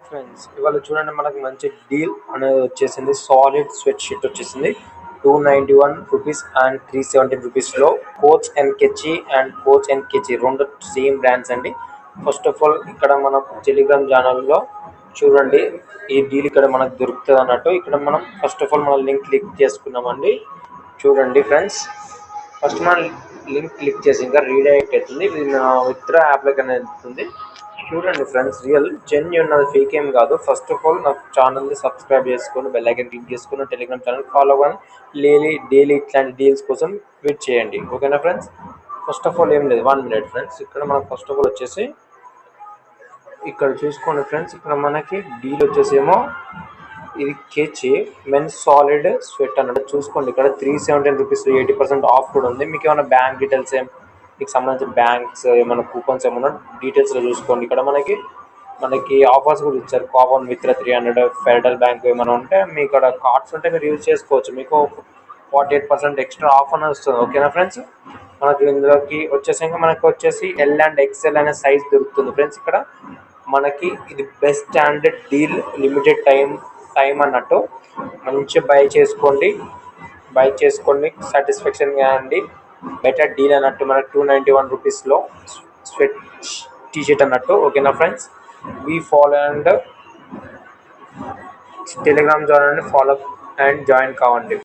Friends ఇవాళ చూడండి మనకు మంచి డీల్ అనేది వచ్చేసింది. సాలిడ్ స్వెట్ షీట్ వచ్చేసింది 291 రూపీస్ అండ్ 370 రూపీస్లో. కోచ్ అండ్ కెచి అండ్ కోచ్ అండ్ కెచి రెండు సేమ్ బ్రాండ్స్ అండి. ఫస్ట్ ఆఫ్ ఆల్ ఇక్కడ మన టెలిగ్రామ్ ఛానల్లో చూడండి ఈ డీల్ ఇక్కడ మనకు దొరుకుతుంది అన్నట్టు. ఇక్కడ మనం ఫస్ట్ ఆఫ్ ఆల్ మన లింక్ క్లిక్ చేసుకున్నామండి. చూడండి ఫ్రెండ్స్, ఫస్ట్ మనం లింక్ క్లిక్ చేసి ఇంకా రీడైరెక్ట్ అవుతుంది. ఇది నా విత్డ్రా యాప్లోకి అనేది వెళ్తుంది. చూడండి ఫ్రెండ్స్, రియల్ జెన్యూన్, అది ఫేక్ ఏం కాదు. ఫస్ట్ ఆఫ్ ఆల్ నా ఛానల్ని సబ్స్క్రైబ్ చేసుకొని బెల్ ఐకాన్ క్లిక్ చేసుకుని టెలిగ్రామ్ ఛానల్ ఫాలో కానీ డైలీ ఇట్లాంటి డీల్స్ కోసం వెయిట్ చేయండి. ఓకేనా ఫ్రెండ్స్? ఫస్ట్ ఆఫ్ ఆల్ ఏం లేదు, 1 minute ఫ్రెండ్స్. ఇక్కడ మనకు ఫస్ట్ ఆఫ్ ఆల్ వచ్చేసి ఇక్కడ చూసుకోండి ఫ్రెండ్స్, ఇక్కడ మనకి డీల్ వచ్చేసేమో ఇది కేచి మెన్స్ సాలిడ్ స్వెట్ అన్నట్టు. చూసుకోండి ఇక్కడ 317 రూపీస్ 80% ఆఫ్ కూడా ఉంది. మీకు ఏమైనా బ్యాంక్ డీటెయిల్స్ మీకు సంబంధించిన బ్యాంక్స్ ఏమైనా కూపన్స్ ఏమన్నా డీటెయిల్స్లో చూసుకోండి. ఇక్కడ మనకి ఆఫర్స్ కూడా ఇచ్చారు. కామన్ మిత్ర 300, ఫెడరల్ బ్యాంక్ ఏమైనా ఉంటే మీ ఇక్కడ కార్డ్స్ ఉంటే మీరు యూజ్ చేసుకోవచ్చు. మీకు 48% ఎక్స్ట్రా ఆఫ్ అనేది వస్తుంది. ఓకేనా ఫ్రెండ్స్? మనకి ఇందులోకి వచ్చేసి ఎల్ అండ్ ఎక్స్ఎల్ అనే సైజ్ దొరుకుతుంది ఫ్రెండ్స్. ఇక్కడ మనకి ఇది best standard deal, limited time అన్నట్టు. మంచిగా బై చేసుకోండి సాటిస్ఫాక్షన్గా అండి. బెటర్ డీల్ అన్నట్టు. మనకు 291 రూపీస్లో స్వెట్ టీషర్ట్ అన్నట్టు. ఓకేనా friends? We follow and Telegram ఛానల్ని ఫాలో అండ్ జాయిన్ కావండి.